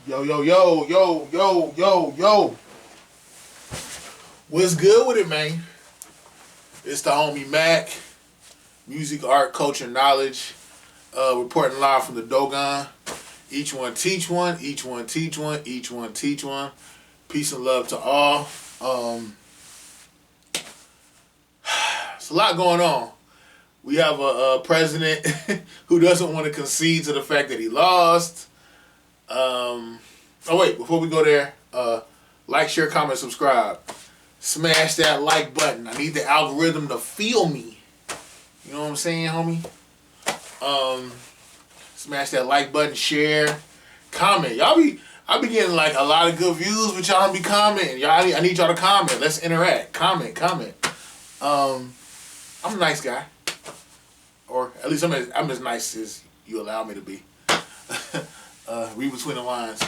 Yo, yo, yo, yo, yo, yo, yo. What's good with it, man? It's the homie Mack, music, art, culture, knowledge, reporting live from the Dogon. Each one teach one, each one teach one, each one teach one. Peace and love to all. It's a lot going on. We have a president who doesn't want to concede to the fact that he lost. Oh wait, before we go there, like, share, comment, subscribe. Smash that like button. I need the algorithm to feel me. You know what I'm saying, homie? Smash that like button, share, comment. I be getting like a lot of good views, but y'all don't be commenting. I need y'all to comment. Let's interact. Comment. I'm a nice guy. Or at least I'm as nice as you allow me to be. Read between the lines.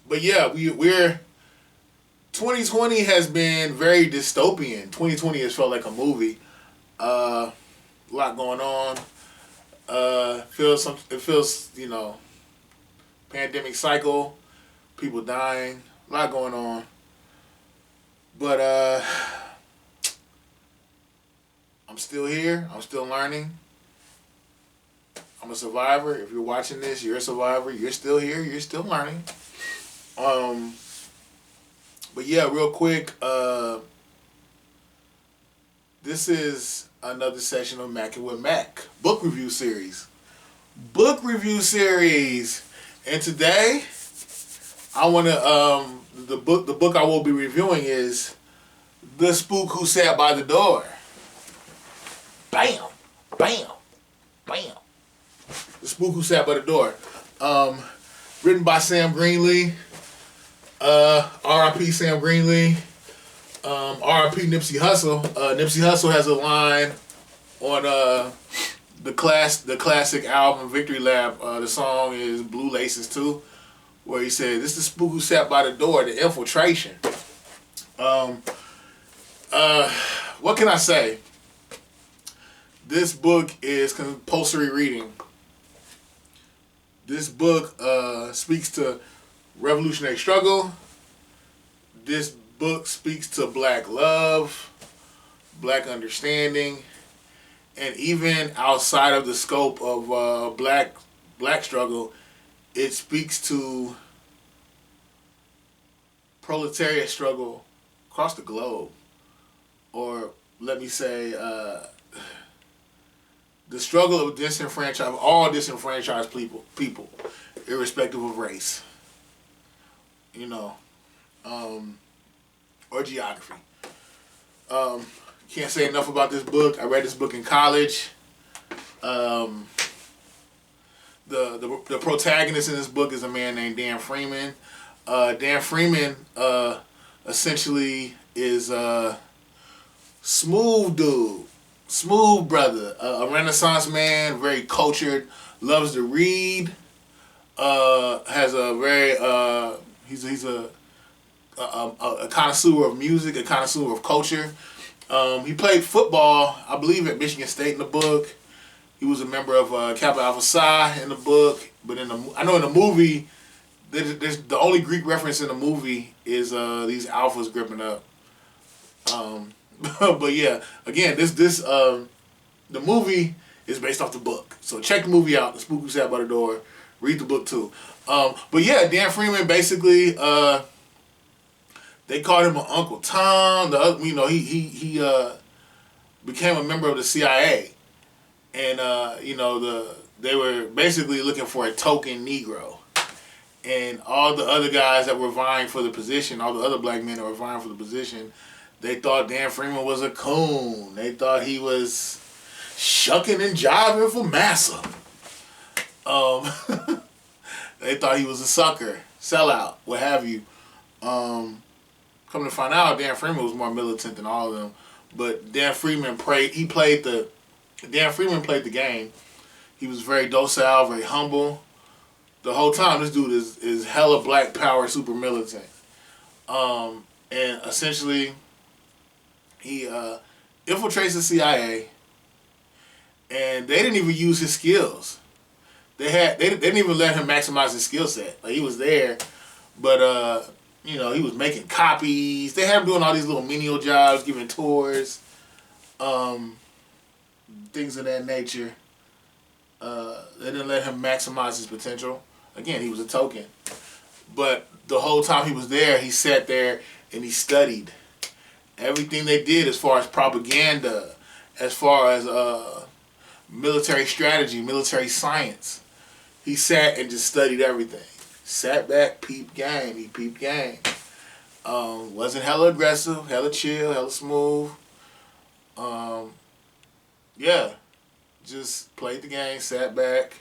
But yeah, we're 2020 has been very dystopian. 2020 has felt like a movie. A lot going on. It feels, pandemic cycle, people dying, a lot going on. But I'm still here. I'm still learning. I'm a survivor. If you're watching this, you're a survivor. You're still here. You're still learning. But yeah, real quick, this is another session of MACKIN with MACK book review series. And today, I want to the book I will be reviewing is The Spook Who Sat by the Door. Bam, bam, bam. The Spook Who Sat by the Door. Written by Sam Greenlee. R.I.P. Sam Greenlee. R.I.P. Nipsey Hussle. Nipsey Hussle has a line on the classic album Victory Lap. The song is Blue Laces 2, where he said, "This is the spook who sat by the door, the infiltration." What can I say? This book is compulsory reading. This book speaks to revolutionary struggle. This book speaks to black love, black understanding, and even outside of the scope of black struggle, it speaks to proletariat struggle across the globe, or let me say, the struggle of all disenfranchised people, irrespective of race, or geography. Can't say enough about this book. I read this book in college. The protagonist in this book is a man named Dan Freeman. Dan Freeman essentially is a smooth dude, smooth brother, a Renaissance man, very cultured, loves to read. Has a very he's a connoisseur of music, a connoisseur of culture. He played football, I believe, at Michigan State in the book. He was a member of Kappa Alpha Psi in the book. But I know in the movie, there's the only Greek reference in the movie is these alphas gripping up. But yeah, again, the movie is based off the book. So check the movie out, The Spook Who Sat by the Door. Read the book too. But yeah, Dan Freeman basically, they called him an Uncle Tom. He became a member of the CIA, and they were basically looking for a token Negro, and all the other guys that were vying for the position, all the other black men that were vying for the position, they thought Dan Freeman was a coon. They thought he was shucking and jiving for massa. They thought he was a sucker, sellout, what have you. Come to find out, Dan Freeman was more militant than all of them. But Dan Freeman played the game. He was very docile, very humble. The whole time, this dude is hella black power, super militant. And essentially, he infiltrates the CIA, and they didn't even use his skills. They didn't even let him maximize his skill set. Like, he was there, but you know, he was making copies. They had him doing all these little menial jobs, giving tours, things of that nature. They didn't let him maximize his potential. Again, he was a token. But the whole time he was there, he sat there and he studied everything they did as far as propaganda, as far as military strategy, military science. He sat and just studied everything. Sat back, peeped game. He peeped game. Wasn't hella aggressive, hella chill, hella smooth. Yeah. Just played the game, sat back,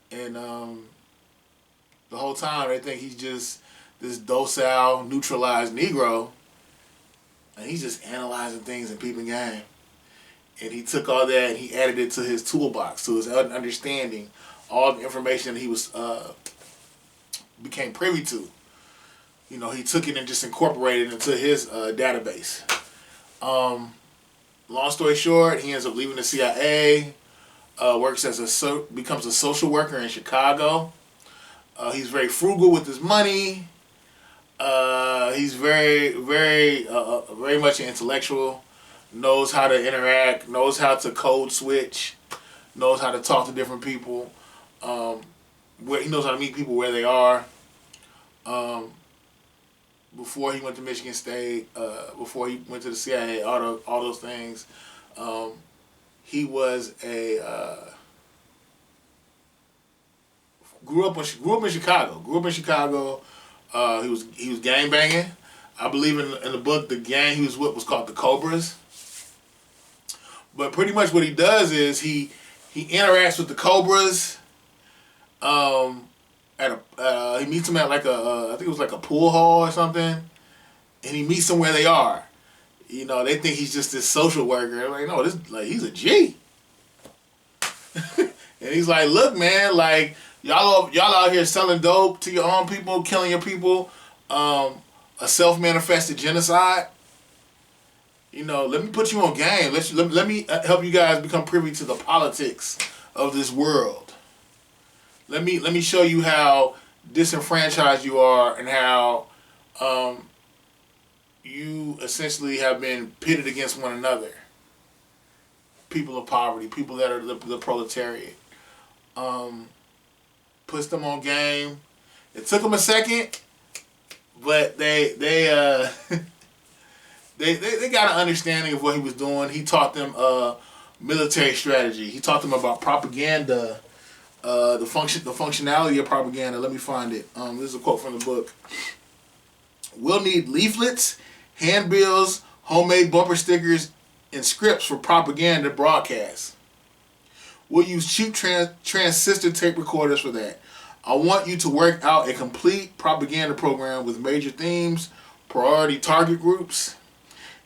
and the whole time they think he's just this docile, neutralized Negro, and he's just analyzing things and peeping game. And he took all that and he added it to his toolbox, to his understanding, all the information that he was became privy to. You know, he took it and just incorporated it into his database. Long story short, he ends up leaving the CIA, works as becomes a social worker in Chicago. He's very frugal with his money. He's very much an intellectual. Knows how to interact. Knows how to code switch. Knows how to talk to different people. He knows how to meet people where they are. Before he went to Michigan State, before he went to the CIA, all those things, he was grew up in Chicago. He was gang banging. I believe in the book, the gang he was with was called the Cobras. But pretty much what he does is he interacts with the Cobras. He meets them at like I think it was like a pool hall or something, and he meets them where they are. You know, they think he's just this social worker. They're like, no, he's a G. And he's like, look, man, like y'all out here selling dope to your own people, killing your people, a self-manifested genocide. You know, let me put you on game. Let me help you guys become privy to the politics of this world. Let me show you how disenfranchised you are and how you essentially have been pitted against one another. People of poverty, people that are the proletariat. Puts them on game. It took them a second, but they got an understanding of what he was doing. He taught them military strategy. He taught them about propaganda. The functionality of propaganda. Let me find it. This is a quote from the book. We'll need leaflets, handbills, homemade bumper stickers, and scripts for propaganda broadcasts. We'll use cheap transistor tape recorders for that. I want you to work out a complete propaganda program with major themes, priority target groups,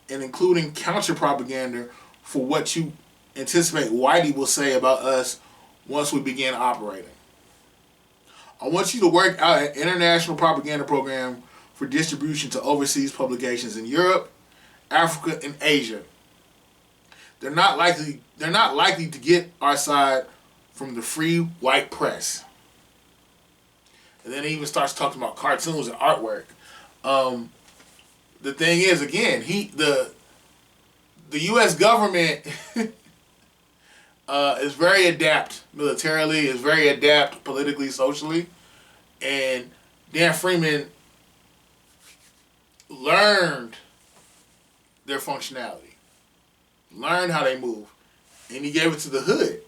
and including counter-propaganda for what you anticipate Whitey will say about us once we begin operating. I want you to work out an international propaganda program for distribution to overseas publications in Europe, Africa, and Asia. They're not likely to get our side from the free white press. And then he even starts talking about cartoons and artwork. The thing is, again, the U.S. government is very adept militarily, is very adept politically, socially, and Dan Freeman learned their functionality, learned how they move, and he gave it to the hood.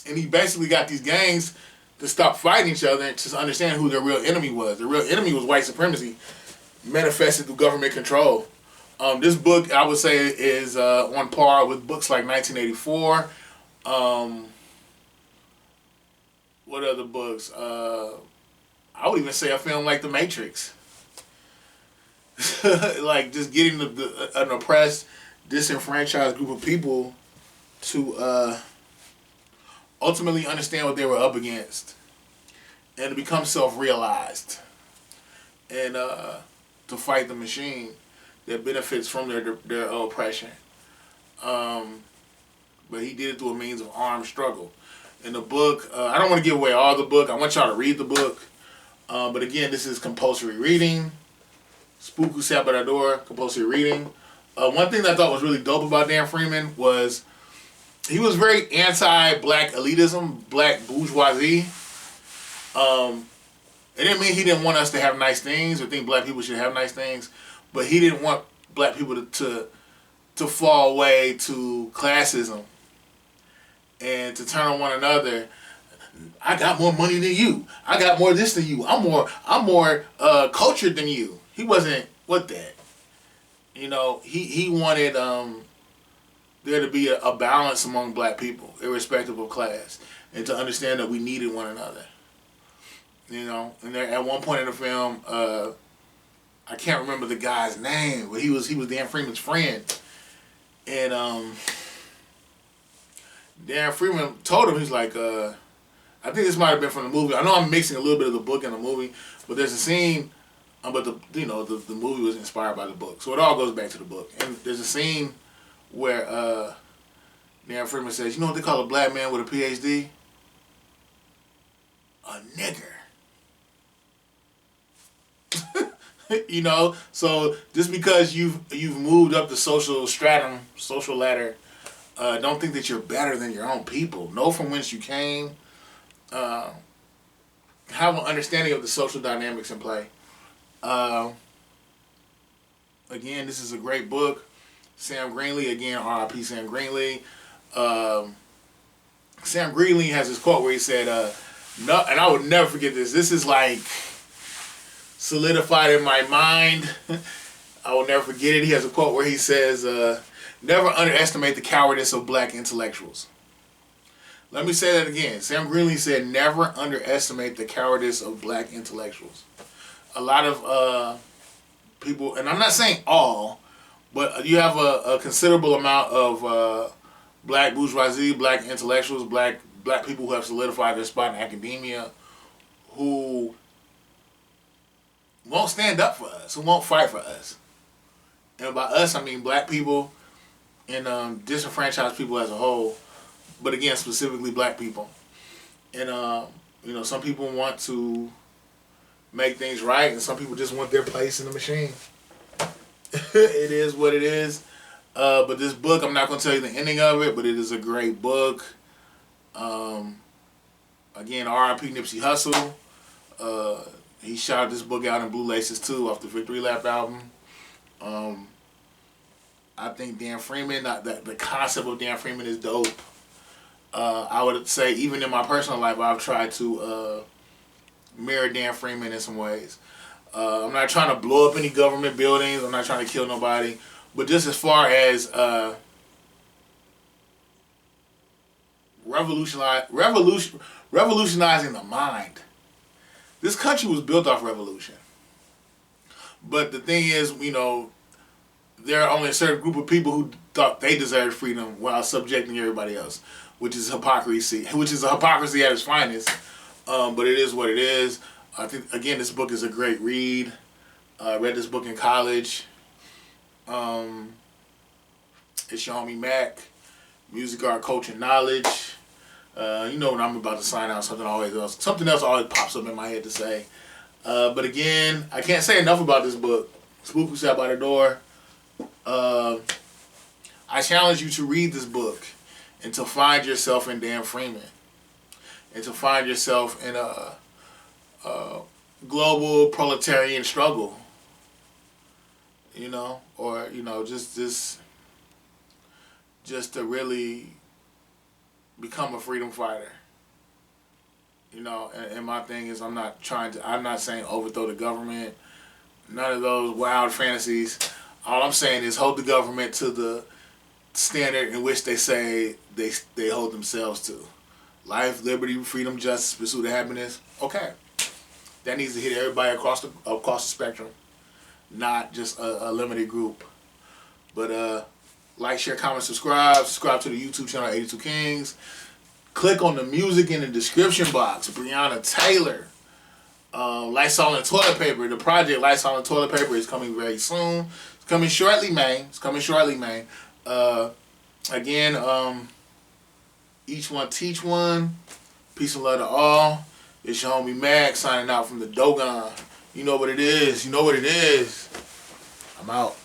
And he basically got these gangs to stop fighting each other and to understand who their real enemy was. The real enemy was white supremacy, manifested through government control. This book, I would say, is on par with books like 1984. What other books? I would even say a film like The Matrix. Like just getting an oppressed, disenfranchised group of people to ultimately understand what they were up against and to become self-realized and to fight the machine that benefits from their oppression. But he did it through a means of armed struggle. in the book, I don't want to give away all the book. I want y'all to read the book. But again, this is compulsory reading. Spook Who Sat by the Door, compulsory reading. One thing that I thought was really dope about Dan Freeman was he was very anti-black elitism, black bourgeoisie. It didn't mean he didn't want us to have nice things or think black people should have nice things, but he didn't want black people to fall away to classism and to turn on one another. I got more money than you. I got more this than you. I'm more cultured than you. He wasn't with that. You know, he wanted there to be a balance among black people, irrespective of class, and to understand that we needed one another. You know, and there, at one point in the film, I can't remember the guy's name, but he was Dan Freeman's friend, and Dan Freeman told him, he's like, I think this might have been from the movie. I know I'm mixing a little bit of the book and the movie, but there's a scene, but the movie was inspired by the book, so it all goes back to the book. And there's a scene where Dan Freeman says, "You know what they call a black man with a PhD? A nigger." You know, so just because you've moved up the social stratum, social ladder, don't think that you're better than your own people. Know from whence you came. Have an understanding of the social dynamics in play. Again, this is a great book. Sam Greenlee, again, R.I.P. Sam Greenlee. Sam Greenlee has this quote where he said, "No," and I would never forget this. This is like solidified in my mind. I will never forget it. He has a quote where he says, "Never underestimate the cowardice of black intellectuals." Let me say that again. Sam Greenlee said, "Never underestimate the cowardice of black intellectuals." A lot of people, and I'm not saying all, but you have a considerable amount of black bourgeoisie, black intellectuals, black people who have solidified their spot in academia, who won't stand up for us, who won't fight for us. And by us, I mean black people and disenfranchised people as a whole, but again, specifically black people. And, you know, some people want to make things right, and some people just want their place in the machine. It is what it is. But this book, I'm not going to tell you the ending of it, but it is a great book. Again, R.I.P. Nipsey Hussle. He shouted this book out in Blue Laces 2 off the Victory Lap album. I think Dan Freeman, the concept of Dan Freeman is dope. I would say even in my personal life, I've tried to mirror Dan Freeman in some ways. I'm not trying to blow up any government buildings. I'm not trying to kill nobody. But just as far as revolutionizing the mind. This country was built off revolution. But the thing is, you know, there are only a certain group of people who thought they deserved freedom while subjecting everybody else, which is hypocrisy, which is a hypocrisy at its finest. But it is what it is. I think, again, this book is a great read. I read this book in college. It's your homie Mack, music, art, culture, and knowledge. You know when I'm about to sign out, something else always pops up in my head to say. But again, I can't say enough about this book. Spook Who Sat by the Door. I challenge you to read this book and to find yourself in Dan Freeman, and to find yourself in a global proletarian struggle. You know, or you know, just to really become a freedom fighter. You know, and my thing is, I'm not saying overthrow the government, none of those wild fantasies. All I'm saying is hold the government to the standard in which they say they hold themselves to. Life, liberty, freedom, justice, pursuit of happiness. Okay. That needs to hit everybody across the spectrum, not just a limited group. But like, share, comment, subscribe to the YouTube channel 82 Kings. Click on the music in the description box. Breonna Taylor. Lysol and toilet paper. The project Lysol and toilet paper is coming very soon. It's coming shortly, man. Again, Each one teach one. Peace and love to all. It's your homie Mack signing out from the Dogon. You know what it is. You know what it is. I'm out.